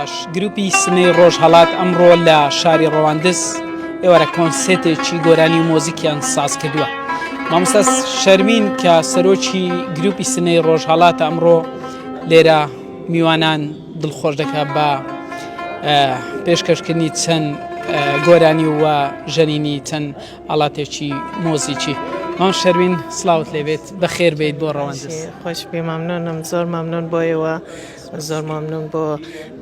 باش گروپی سنەی ڕۆژهەڵات ئەمڕۆ لە شاری ڕەواندز ئێوەرە کۆنسێرتێکی گۆرانی و مۆزیکیان ساز کردووە. مامۆستا شەرمین کە سەرۆکی گروپی سنەی ڕۆژهەڵاتە ئەمڕۆ لێرە میوانان دڵخۆش دەکات بە پێشکەشکردنی چەند گۆرانی و ژەنینی چەند ئاڵاتێکی مۆزیکی. مام شەرمین سلااوت لێبێت بەخێر بێت بۆ ڕەواندز. خۆش پێ مامنۆنم زۆر مامنون بۆیەوە زۆر مامنون بۆ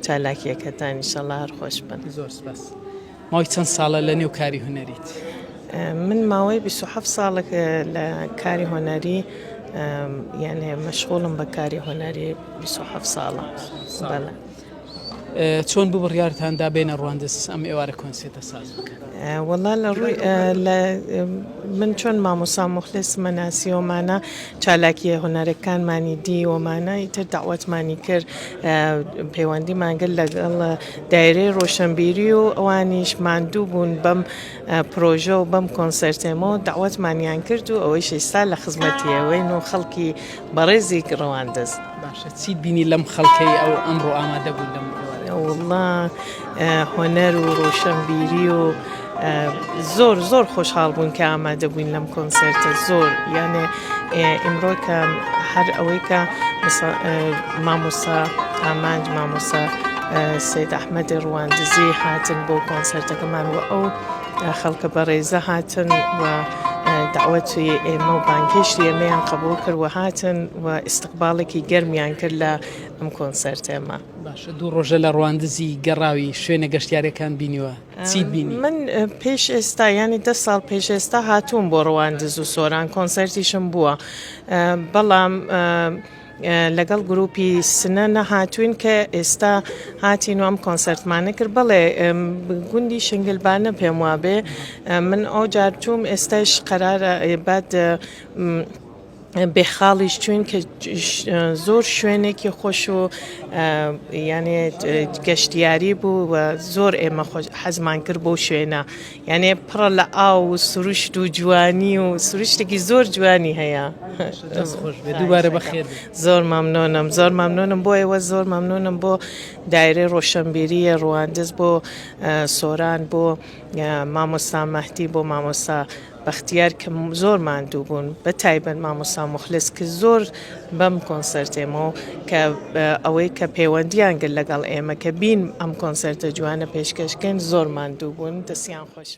چالاکیەکەتان ئینشەڵا هەر خۆش بن. زۆر سپاس. ماوەی چەند ساڵە لە نێو کاری هونەریت؟ من ماوەی 27 ساڵێک لە کاری هۆنەری یعنی مەشغوڵم بە کاری هۆنەری 27 ساڵە. بەڵێ. چۆن بوو بڕیارتاندا بێنە ڕەواندز ئەم ئێوارە کۆنسێرتە ساز بکەن؟ وەڵا لە ڕووی من چۆن مامۆستا موخلیس مەناسیۆمانە چالاکیە هونەرەکانمانی دیوەمانە ئیتر داوەتمانی کرد پەیوەندیمان کرد لەگەڵ دایرەی ڕۆشنبیری و ئەوانیش ماندوو بوون بەم پرۆژە و بەم کۆنسەرتێمەوە داوەتمانیان کرد و ئەوەی ئێستا لە خزمەتیەوەین و خەڵکی بەڕێزی ڕەواندز. باشە چیت بینی لەم خەڵکەی ئەو ئەمڕۆ ئامادە بوون لەم وڵا هۆنەر و ڕۆشنبیری و زۆر زۆر خۆشحاڵ بوون کە ئامادە بووین لەم کۆنسەرتە زۆر یانێ ئیمڕۆ کە هەر ئەوەی کە مامۆستا ئامانج مامۆستا سید ئەحمەدی ڕەواندزی هاتن بۆ کۆنسەرتەکەمان و ئەو خەڵکە بەڕێزە هاتن و داوەتی ئێمە و بانگهێشتی ئێمەیان قبول کرد و هاتن و ئیستقباڵێکی گەرمیان کرد لە ئەم کۆنسەرتێمە. باشە دوو ڕۆژە لە ڕەواندزی گەڕاوی شوێنە گەشتیارەکان بینیوە چیت بینی؟ من پێش ئێستا ینی 10 ساڵ پێش ئێستا هاتووم بۆ ڕەواندز و سۆران کۆنسەرتیشم بووە بەڵام لەگەڵ گروپی سنە نەهاتوین کە ئێستا هاتین و ئەم کۆنسەرتمانە کرد. بەڵێ گوندی شنگلبانە پێم وابێ من ئەو جارچووم ئێستاش قەرارە بعد بێخاڵیش چوین کە زۆر شوێنێکی خۆش و یانێ گەشتیاری بوو و زۆر ئێمە حەزمان کرد بۆ شوێنە یانێ پڕە لە ئاو و سروشت و جوانی و سروشتێکی زۆر جوانی هەیە. دووبارە بەخێر. زۆر مامنۆنم زۆر مامنۆنم بۆ ئێوە زۆر مامنۆنم بۆ دایرەی ڕۆشنبیریە ڕەواندز بۆ سۆران بۆ مامۆستا مەهدی بۆ مامۆستا بەختیار کە زۆر ماندوو بوون بە تایبەت مامۆستا موخلیس کە زۆر بەم کۆنسەرتێمەوە کە ئەوەی کە پەیوەندیان کرد لەگەڵ ئێمە کە بین ئەم کۆنسەرتە جوانە پێشکەشکەین زۆر ماندوو بوون دەستیان خۆش.